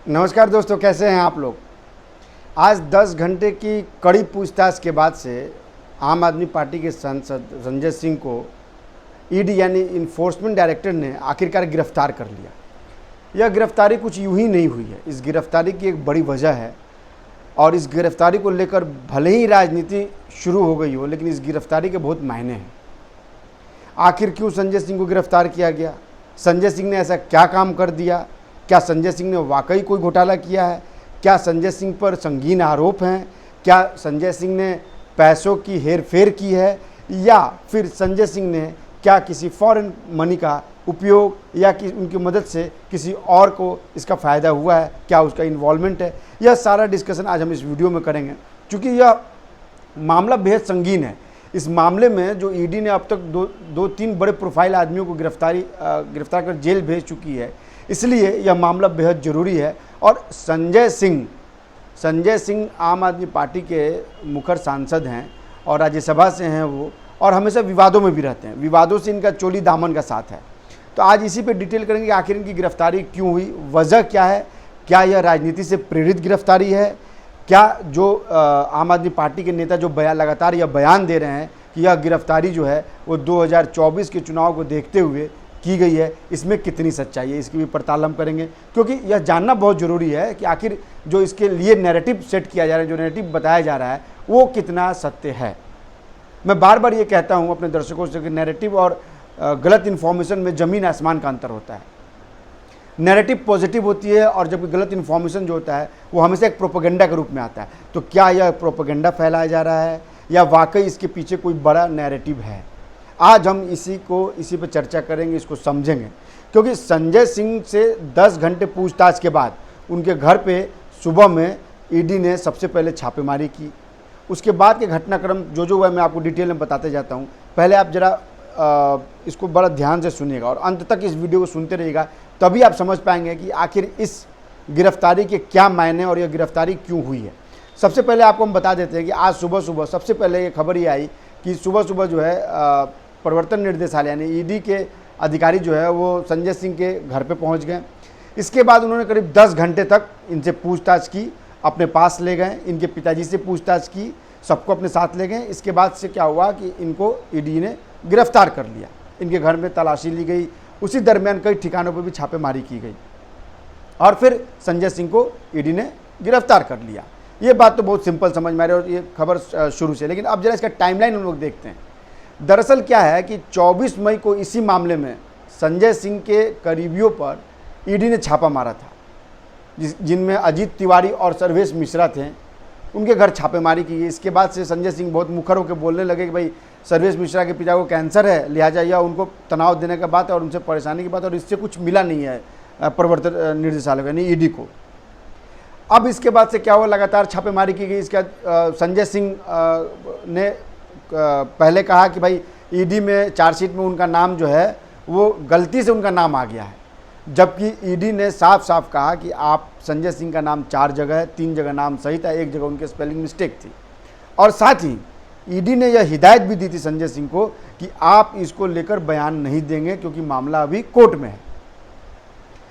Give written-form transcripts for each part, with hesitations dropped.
नमस्कार दोस्तों, कैसे हैं आप लोग। आज 10 घंटे की कड़ी पूछताछ के बाद से आम आदमी पार्टी के सांसद संजय सिंह को ईडी यानी इन्फोर्समेंट डायरेक्टर ने आखिरकार गिरफ्तार कर लिया। यह गिरफ्तारी कुछ यूं ही नहीं हुई है, इस गिरफ्तारी की एक बड़ी वजह है और इस गिरफ्तारी को लेकर भले ही राजनीति शुरू हो गई हो, लेकिन इस गिरफ्तारी के बहुत मायने हैं। आखिर क्यों संजय सिंह को गिरफ्तार किया गया, संजय सिंह ने ऐसा क्या काम कर दिया, क्या संजय सिंह ने वाकई कोई घोटाला किया है, क्या संजय सिंह पर संगीन आरोप हैं, क्या संजय सिंह ने पैसों की हेरफेर की है, या फिर संजय सिंह ने क्या किसी फॉरेन मनी का उपयोग या कि उनकी मदद से किसी और को इसका फ़ायदा हुआ है, क्या उसका इन्वॉल्वमेंट है। यह सारा डिस्कशन आज हम इस वीडियो में करेंगे, क्योंकि यह मामला बेहद संगीन है। इस मामले में जो ईडी ने अब तक दो तीन बड़े प्रोफाइल आदमियों को गिरफ्तार कर जेल भेज चुकी है, इसलिए यह मामला बेहद ज़रूरी है। और संजय सिंह आम आदमी पार्टी के मुखर सांसद हैं और राज्यसभा से हैं वो, और हमेशा विवादों में भी रहते हैं। विवादों से इनका चोली दामन का साथ है। तो आज इसी पे डिटेल करेंगे कि आखिर इनकी गिरफ्तारी क्यों हुई, वजह क्या है, क्या यह राजनीति से प्रेरित गिरफ्तारी है, क्या जो आम आदमी पार्टी के नेता जो लगातार यह बयान दे रहे हैं कि यह गिरफ्तारी जो है वो 2024 के चुनाव को देखते हुए की गई है, इसमें कितनी सच्चाई है, इसकी भी पड़ताल हम करेंगे। क्योंकि यह जानना बहुत ज़रूरी है कि आखिर जो इसके लिए नैरेटिव सेट किया जा रहा है, जो नैरेटिव बताया जा रहा है, वो कितना सत्य है। मैं बार बार ये कहता हूँ अपने दर्शकों से कि नैरेटिव और गलत इन्फॉर्मेशन में ज़मीन आसमान का अंतर होता है। नैरेटिव पॉजिटिव होती है और जबकि गलत इन्फॉर्मेशन जो होता है वो हमेशा एक प्रोपेगेंडा के रूप में आता है। तो क्या यह प्रोपेगेंडा फैलाया जा रहा है या वाकई इसके पीछे कोई बड़ा नैरेटिव है, आज हम इसी पे चर्चा करेंगे, इसको समझेंगे। क्योंकि संजय सिंह से 10 घंटे पूछताछ के बाद उनके घर पे सुबह में ईडी ने सबसे पहले छापेमारी की। उसके बाद के घटनाक्रम जो हुआ मैं आपको डिटेल में बताते जाता हूँ। पहले आप ज़रा इसको बड़ा ध्यान से सुनिएगा और अंत तक इस वीडियो को सुनते रहिएगा, तभी आप समझ पाएंगे कि आखिर इस गिरफ्तारी के क्या मायने और यह गिरफ्तारी क्यों हुई है। सबसे पहले आपको हम बता देते हैं कि आज सुबह सबसे पहले ये खबर ये आई कि सुबह जो है प्रवर्तन निर्देशालय यानी ईडी के अधिकारी जो है वो संजय सिंह के घर पे पहुंच गए। इसके बाद उन्होंने करीब 10 घंटे तक इनसे पूछताछ की, अपने पास ले गए, इनके पिताजी से पूछताछ की, सबको अपने साथ ले गए। इसके बाद से क्या हुआ कि इनको ईडी ने गिरफ्तार कर लिया। इनके घर में तलाशी ली गई, उसी दरमियान कई ठिकानों पर भी छापेमारी की गई और फिर संजय सिंह को ईडी ने गिरफ्तार कर लिया। ये बात तो बहुत सिंपल समझ में आ रही है और ये खबर शुरू से। लेकिन अब जरा इसका टाइमलाइन हम लोग देखते हैं। दरअसल क्या है कि 24 मई को इसी मामले में संजय सिंह के करीबियों पर ईडी ने छापा मारा था, जिनमें अजीत तिवारी और सर्वेश मिश्रा थे। उनके घर छापेमारी की गई। इसके बाद से संजय सिंह बहुत मुखर होकर बोलने लगे कि भाई सर्वेश मिश्रा के पिता को कैंसर है, लिहाजा यह उनको तनाव देने का बात है और उनसे परेशानी की बात है और इससे कुछ मिला नहीं है प्रवर्तन निर्देशालय यानी ईडी को। अब इसके बाद से क्या हुआ, लगातार छापेमारी की गई। इसका संजय सिंह ने पहले कहा कि भाई ईडी में चार्जशीट में उनका नाम जो है वो गलती से उनका नाम आ गया है, जबकि ईडी ने साफ साफ कहा कि आप संजय सिंह का नाम 4 जगह है, 3 जगह नाम सही था, 1 जगह उनके स्पेलिंग मिस्टेक थी। और साथ ही ईडी ने यह हिदायत भी दी थी संजय सिंह को कि आप इसको लेकर बयान नहीं देंगे क्योंकि मामला अभी कोर्ट में है।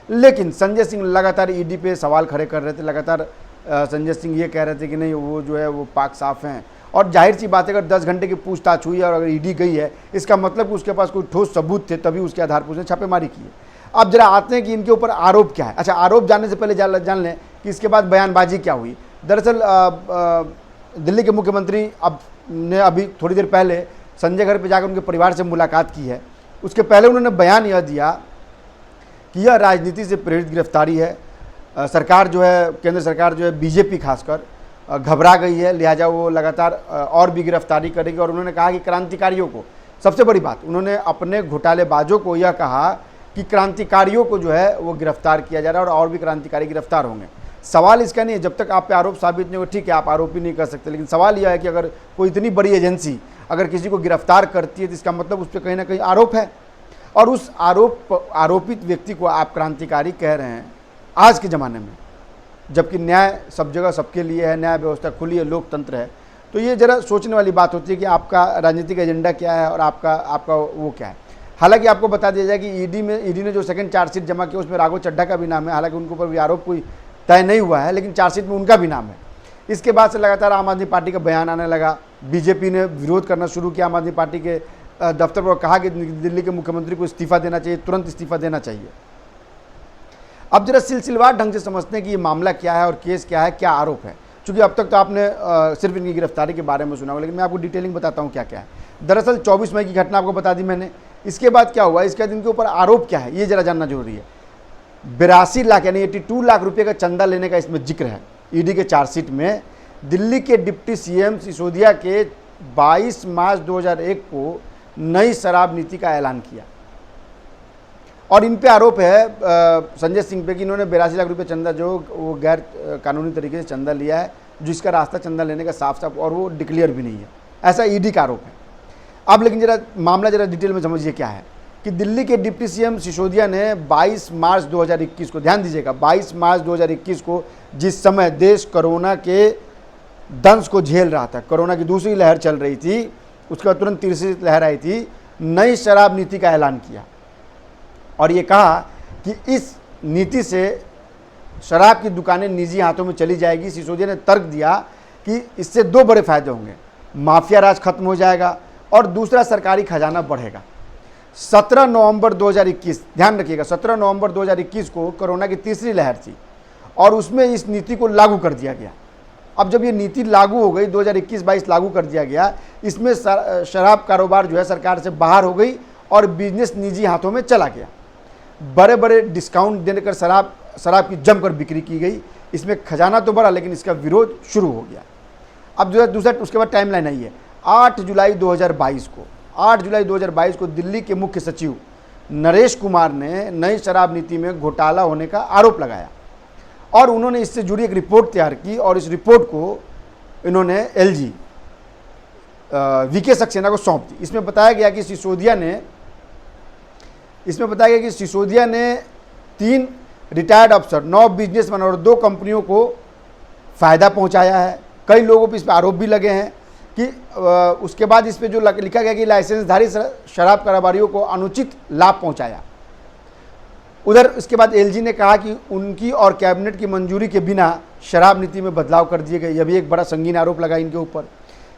लेकिन संजय सिंह लगातार ईडी पे सवाल खड़े कर रहे थे। लगातार संजय सिंह ये कह रहे थे कि नहीं वो जो है वो पाक साफ हैं। और जाहिर सी बात है अगर 10 घंटे की पूछताछ हुई है और अगर ईडी गई है, इसका मतलब कि उसके पास कोई ठोस सबूत थे, तभी उसके आधार पर उसने छापेमारी की है। अब जरा आते हैं कि इनके ऊपर आरोप क्या है। अच्छा, आरोप जानने से पहले जान लें कि इसके बाद बयानबाजी क्या हुई। दरअसल दिल्ली के मुख्यमंत्री ने अभी थोड़ी देर पहले संजय घर पर जाकर उनके परिवार से मुलाकात की है। उसके पहले उन्होंने बयान यह दिया कि यह राजनीति से प्रेरित गिरफ्तारी है। सरकार जो है, केंद्र सरकार जो है, बीजेपी खासकर घबरा गई है, लिहाजा वो लगातार और भी गिरफ्तारी करेगी। और उन्होंने कहा कि क्रांतिकारियों को, सबसे बड़ी बात, उन्होंने अपने घोटालेबाजों को यह कहा कि क्रांतिकारियों को जो है वो गिरफ्तार किया जा रहा है और भी क्रांतिकारी गिरफ्तार होंगे। सवाल इसका नहीं है, जब तक आप पे आरोप साबित नहीं हो, ठीक है, आप आरोप ही नहीं कर सकते। लेकिन सवाल यह है कि अगर कोई इतनी बड़ी एजेंसी अगर किसी को गिरफ्तार करती है तो इसका मतलब उस पर कहीं ना कहीं आरोप है और उस आरोपित व्यक्ति को आप क्रांतिकारी कह रहे हैं आज के ज़माने में, जबकि न्याय सब जगह सबके लिए है, न्याय व्यवस्था खुली है, लोकतंत्र है। तो ये ज़रा सोचने वाली बात होती है कि आपका राजनीतिक एजेंडा क्या है और आपका वो क्या है। हालांकि आपको बता दिया जाए कि ईडी ने जो सेकंड चार्जशीट जमा किया उसमें राघव चड्ढा का भी नाम है। हालांकि उनके ऊपर भी आरोप कोई तय नहीं हुआ है, लेकिन चार्जशीट में उनका भी नाम है। इसके बाद से लगातार आम आदमी पार्टी का बयान आने लगा, बीजेपी ने विरोध करना शुरू किया आम आदमी पार्टी के दफ्तर पर, कहा कि दिल्ली के मुख्यमंत्री को इस्तीफा देना चाहिए, तुरंत इस्तीफा देना चाहिए। अब जरा सिलसिलेवार ढंग से समझते हैं कि ये मामला क्या है और केस क्या है, क्या आरोप है। चूंकि अब तक तो आपने सिर्फ इनकी गिरफ्तारी के बारे में सुना होगा, लेकिन मैं आपको डिटेलिंग बताता हूँ क्या क्या है। दरअसल 24 मई की घटना आपको बता दी मैंने। इसके बाद क्या हुआ, इसके बाद इनके ऊपर आरोप क्या है ये जरा जानना जरूरी है। 82 लाख यानी 82 लाख रुपये का चंदा लेने का इसमें जिक्र है ईडी के चार्जशीट में। दिल्ली के डिप्टी सीएम सिसोदिया के 22 मार्च 2001 को नई शराब नीति का ऐलान किया और इन पे आरोप है संजय सिंह पे कि इन्होंने 82 लाख रुपए चंदा जो वो गैर कानूनी तरीके से चंदा लिया है, जिसका रास्ता चंदा लेने का साफ साफ और वो डिक्लेयर भी नहीं है, ऐसा ईडी का आरोप है। अब लेकिन जरा मामला जरा डिटेल में समझिए क्या है कि दिल्ली के डिप्टी सीएम सिसोदिया ने 22 मार्च 2021 को, ध्यान दीजिएगा 22 मार्च 2021 को, जिस समय देश कोरोना के दंश को झेल रहा था, कोरोना की दूसरी लहर चल रही थी, उसके बाद तुरंत तीसरी लहर आई थी, नई शराब नीति का ऐलान किया और ये कहा कि इस नीति से शराब की दुकानें निजी हाथों में चली जाएगी। सिसोदिया ने तर्क दिया कि इससे दो बड़े फायदे होंगे, माफिया राज खत्म हो जाएगा और दूसरा सरकारी खजाना बढ़ेगा। 17 नवंबर 2021, ध्यान रखिएगा 17 नवंबर 2021 को कोरोना की तीसरी लहर थी और उसमें इस नीति को लागू कर दिया गया। अब जब ये नीति लागू हो गई, 2021-22 लागू कर दिया गया, इसमें शराब कारोबार जो है सरकार से बाहर हो गई और बिजनेस निजी हाथों में चला गया। बड़े बड़े डिस्काउंट देकर शराब की जमकर बिक्री की गई। इसमें खजाना तो बढ़ा लेकिन इसका विरोध शुरू हो गया। अब जो है दूसरा उसके बाद टाइमलाइन आई है। 8 जुलाई 2022 को दिल्ली के मुख्य सचिव नरेश कुमार ने नई शराब नीति में घोटाला होने का आरोप लगाया और उन्होंने इससे जुड़ी एक रिपोर्ट तैयार की और इस रिपोर्ट को इन्होंने एलजी वीके सक्सेना को सौंप दी। इसमें बताया गया कि सिसोदिया ने 3 रिटायर्ड अफसर, 9 बिजनेसमैन और 2 कंपनियों को फ़ायदा पहुंचाया है। कई लोगों पर इस पर आरोप भी लगे हैं कि उसके बाद इस पर जो लिखा गया कि लाइसेंसधारी शराब कारोबारियों को अनुचित लाभ पहुंचाया। उधर इसके बाद एलजी ने कहा कि उनकी और कैबिनेट की मंजूरी के बिना शराब नीति में बदलाव कर दिए गए। यह भी एक बड़ा संगीन आरोप लगा इनके ऊपर।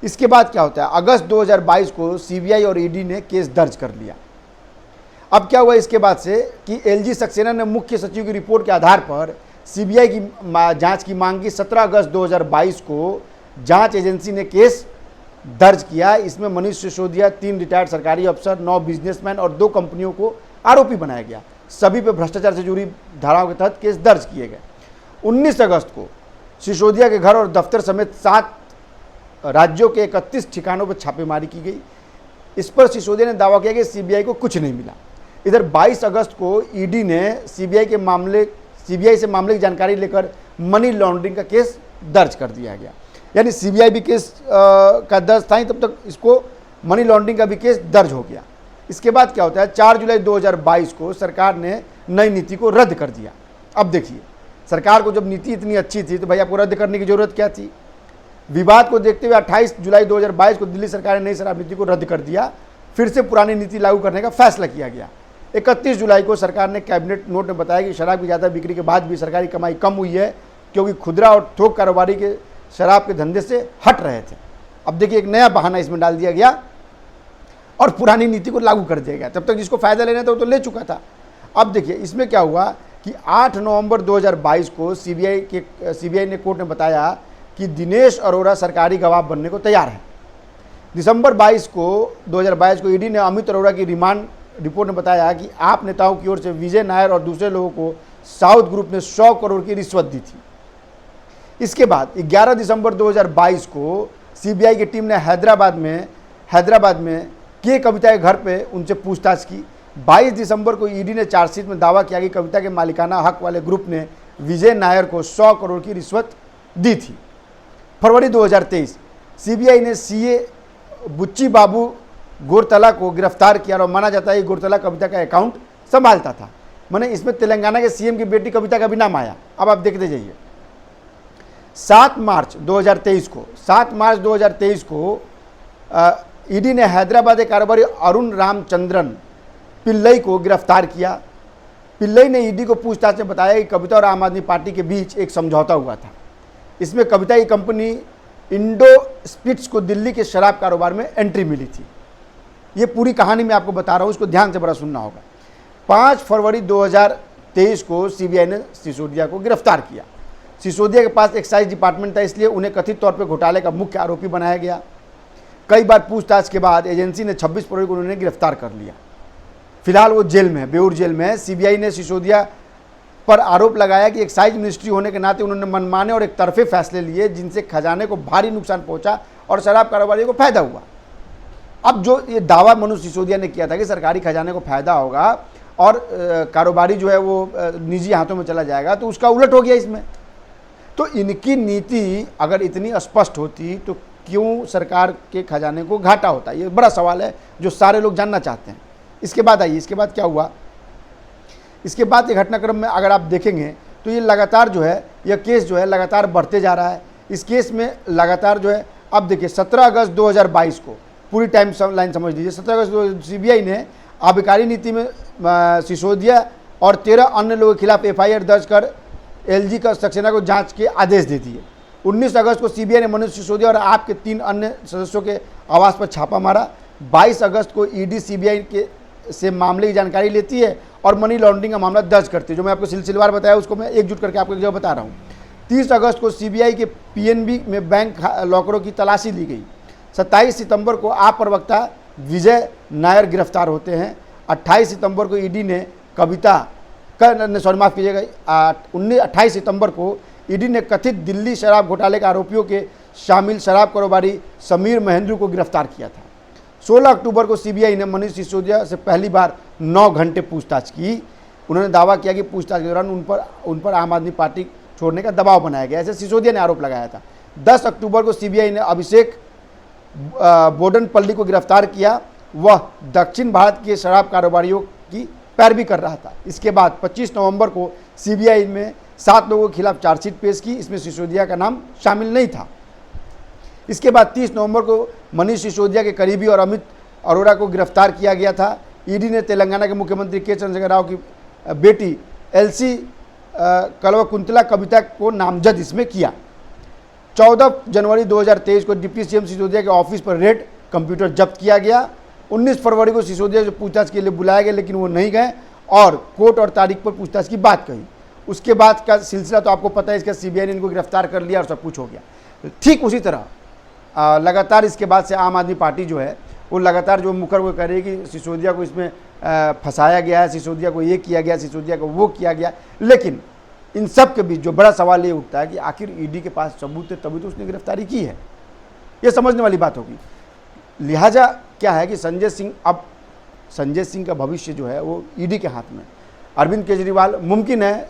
इसके बाद क्या होता है, अगस्त 2022 को सीबीआई और ईडी ने केस दर्ज कर लिया। अब क्या हुआ इसके बाद से कि एलजी सक्सेना ने मुख्य सचिव की रिपोर्ट के आधार पर सीबीआई की जांच की मांग की। 17 अगस्त 2022 को जांच एजेंसी ने केस दर्ज किया। इसमें मनीष सिसोदिया, 3 रिटायर्ड सरकारी अफसर, 9 बिजनेसमैन और 2 कंपनियों को आरोपी बनाया गया। सभी पर भ्रष्टाचार से जुड़ी धाराओं के तहत केस दर्ज किए गए। 19 अगस्त को सिसोदिया के घर और दफ्तर समेत 7 राज्यों के 31 ठिकानों पर छापेमारी की गई। इस पर सिसोदिया ने दावा किया कि सीबीआई को कुछ नहीं मिला। इधर 22 अगस्त को ईडी ने सीबीआई से मामले की जानकारी लेकर मनी लॉन्ड्रिंग का केस दर्ज कर दिया गया। यानी सीबीआई भी केस का दर्ज था, तब तक इसको मनी लॉन्ड्रिंग का भी केस दर्ज हो गया। इसके बाद क्या होता है, 4 जुलाई 2022 को सरकार ने नई नीति को रद्द कर दिया। अब देखिए, सरकार को जब नीति इतनी अच्छी थी तो भाई आपको रद्द करने की जरूरत क्या थी। विवाद को देखते हुए 28 जुलाई 2022 को दिल्ली सरकार ने नई शराब नीति को रद्द कर दिया। फिर से पुरानी नीति लागू करने का फैसला किया गया। 31 जुलाई को सरकार ने कैबिनेट नोट में बताया कि शराब की ज़्यादा बिक्री के बाद भी सरकारी कमाई कम हुई है, क्योंकि खुदरा और थोक कारोबारी के शराब के धंधे से हट रहे थे। अब देखिए, एक नया बहाना इसमें डाल दिया गया और पुरानी नीति को लागू कर दिया गया। तब तक जिसको फायदा लेना था वो तो ले चुका था। अब देखिए इसमें क्या हुआ कि 8 नवंबर 2022 को सीबीआई ने कोर्ट में बताया कि दिनेश अरोड़ा सरकारी गवाह बनने को तैयार है। दिसंबर 2022 को ईडी ने अमित अरोड़ा की रिमांड रिपोर्ट में बताया कि आप नेताओं की ओर से विजय नायर और दूसरे लोगों को साउथ ग्रुप ने 100 करोड़ की रिश्वत दी थी। इसके बाद 11 दिसंबर 2022 को सीबीआई की टीम ने हैदराबाद में के कविता के घर पे उनसे पूछताछ की। 22 दिसंबर को ईडी ने चार्जशीट में दावा किया कि कविता के मालिकाना हक वाले ग्रुप ने विजय नायर को 100 करोड़ की रिश्वत दी थी। फरवरी 2023 सीबीआई ने सीए बुच्ची बाबू गोरतला को गिरफ्तार किया और माना जाता है कि गोरतला कविता का अकाउंट संभालता था। माने इसमें तेलंगाना के सीएम की बेटी कविता का भी नाम आया। अब आप देखते जाइए। 7 मार्च 2023 को ईडी ने हैदराबाद के कारोबारी अरुण रामचंद्रन पिल्लई को गिरफ्तार किया। पिल्लई ने ईडी को पूछताछ में बताया कि कविता और आम आदमी पार्टी के बीच एक समझौता हुआ था। इसमें कविता की कंपनी इंडो स्पिरिट्स को दिल्ली के शराब कारोबार में एंट्री मिली थी। ये पूरी कहानी मैं आपको बता रहा हूँ, उसको ध्यान से बड़ा सुनना होगा। 5 फरवरी 2023 को सीबीआई ने सिसोदिया को गिरफ्तार किया। सिसोदिया के पास एक्साइज डिपार्टमेंट था, इसलिए उन्हें कथित तौर पर घोटाले का मुख्य आरोपी बनाया गया। कई बार पूछताछ के बाद एजेंसी ने 26 फरवरी को उन्हें गिरफ्तार कर लिया। फिलहाल वो जेल में है, बेऊर जेल में है। सीबीआई ने सिसोदिया पर आरोप लगाया कि एक्साइज मिनिस्ट्री होने के नाते उन्होंने मनमाने और एक तरफे फैसले लिए, जिनसे खजाने को भारी नुकसान पहुंचा और शराब कारोबारियों को फायदा हुआ। अब जो ये दावा मनोज सिसोदिया ने किया था कि सरकारी खजाने को फायदा होगा और कारोबारी जो है वो निजी हाथों में चला जाएगा, तो उसका उलट हो गया इसमें। तो इनकी नीति अगर इतनी स्पष्ट होती तो क्यों सरकार के खजाने को घाटा होता? ये बड़ा सवाल है जो सारे लोग जानना चाहते हैं। इसके बाद आइए, इसके बाद क्या हुआ? इसके बाद ये घटनाक्रम में अगर आप देखेंगे तो ये लगातार जो है यह केस जो है लगातार बढ़ते जा रहा है। इस केस में लगातार जो है, अब देखिए 17 अगस्त 2022 को पूरी टाइम लाइन समझ लीजिए। 17 अगस्त सीबीआई ने आबकारी नीति में सिसोदिया और 13 अन्य लोगों के खिलाफ एफआईआर दर्ज कर एलजी का सक्सेना को जांच के आदेश दे दिए। 19 अगस्त को सीबीआई ने मनोज सिसोदिया और आप के 3 अन्य सदस्यों के आवास पर छापा मारा। 22 अगस्त को ईडी सीबीआई के से मामले की जानकारी लेती है और मनी लॉन्ड्रिंग का मामला दर्ज करती है। जो मैं आपको सिलसिलेवार बताया उसको मैं एकजुट करके आपको एक जगह बता रहा हूँ। 30 अगस्त को सीबीआई के पीएनबी में बैंक लॉकरों की तलाशी ली गई। 27 सितंबर को आप प्रवक्ता विजय नायर गिरफ्तार होते हैं। 28 सितंबर को ईडी ने कविता का सॉरी माफ़ कीजिएगा 28 सितंबर को ईडी ने कथित दिल्ली शराब घोटाले के आरोपियों के शामिल शराब कारोबारी समीर महेंद्र को गिरफ्तार किया था। 16 अक्टूबर को सीबीआई ने मनीष सिसोदिया से पहली बार 9 घंटे पूछताछ की। उन्होंने दावा किया कि पूछताछ के दौरान उन पर आम आदमी पार्टी छोड़ने का दबाव बनाया गया, ऐसे सिसोदिया ने आरोप लगाया था। 10 अक्टूबर को सीबीआई ने अभिषेक बोडनपल्ली को गिरफ्तार किया। वह दक्षिण भारत के शराब कारोबारियों की पैरवी कर रहा था। इसके बाद 25 नवंबर को सीबीआई में 7 लोगों के खिलाफ चार्जशीट पेश की। इसमें सिसोदिया का नाम शामिल नहीं था। इसके बाद 30 नवंबर को मनीष सिसोदिया के करीबी और अमित अरोड़ा को गिरफ्तार किया गया था। ईडी ने तेलंगाना के मुख्यमंत्री के चंद्रशेखर राव की बेटी एलसी कल्वकुंतला कविता को नामजद इसमें किया। 14 जनवरी 2023 को डिप्टी सीएम सिसोदिया के ऑफिस पर रेड, कंप्यूटर जब्त किया गया। 19 फरवरी को सिसोदिया से पूछताछ के लिए बुलाया गया, लेकिन वो नहीं गए और कोर्ट और तारीख पर पूछताछ की बात कही। उसके बाद का सिलसिला तो आपको पता है, इसका सीबीआई ने इनको गिरफ्तार कर लिया और सब कुछ हो गया। ठीक उसी तरह लगातार इसके बाद से आम आदमी पार्टी जो है वो लगातार जो मुकर वो कर रही है कि सिसोदिया को इसमें फंसाया गया है, सिसोदिया को ये किया गया, सिसोदिया को वो किया गया। लेकिन इन सब के बीच जो बड़ा सवाल ये उठता है कि आखिर ईडी के पास सबूत है तभी तो उसने गिरफ्तारी की है। ये समझने वाली बात होगी। लिहाजा क्या है कि संजय सिंह का भविष्य जो है वो ईडी के हाथ में। अरविंद केजरीवाल मुमकिन है,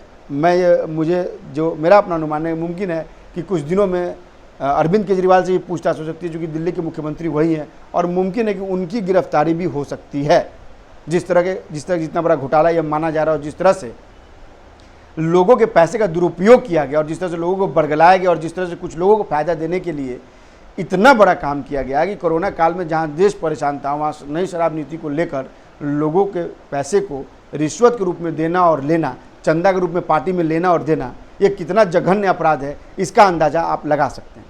मुझे जो मेरा अपना अनुमान है, मुमकिन है कि कुछ दिनों में अरविंद केजरीवाल से ये पूछताछ हो सकती है, जो कि दिल्ली के मुख्यमंत्री वही हैं, और मुमकिन है कि उनकी गिरफ्तारी भी हो सकती है। जिस तरह जितना बड़ा घोटाला यह माना जा रहा है और जिस तरह से लोगों के पैसे का दुरुपयोग किया गया और जिस तरह से लोगों को बरगलाया गया और जिस तरह से कुछ लोगों को फायदा देने के लिए इतना बड़ा काम किया गया कि कोरोना काल में जहां देश परेशान था वहाँ नई शराब नीति को लेकर लोगों के पैसे को रिश्वत के रूप में देना और लेना, चंदा के रूप में पार्टी में लेना और देना, ये कितना जघन्य अपराध है इसका अंदाज़ा आप लगा सकते हैं।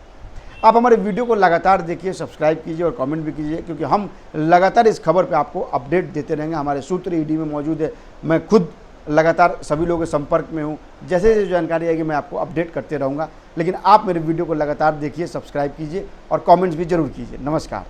आप हमारे वीडियो को लगातार देखिए, सब्सक्राइब कीजिए और कमेंट भी कीजिए, क्योंकि हम लगातार इस खबर पे आपको अपडेट देते रहेंगे। हमारे सूत्र ईडी में मौजूद है, मैं खुद लगातार सभी लोगों के संपर्क में हूँ। जैसे जैसे जानकारी आएगी मैं आपको अपडेट करते रहूँगा। लेकिन आप मेरे वीडियो को लगातार देखिए, सब्सक्राइब कीजिए और कमेंट्स भी जरूर कीजिए। नमस्कार।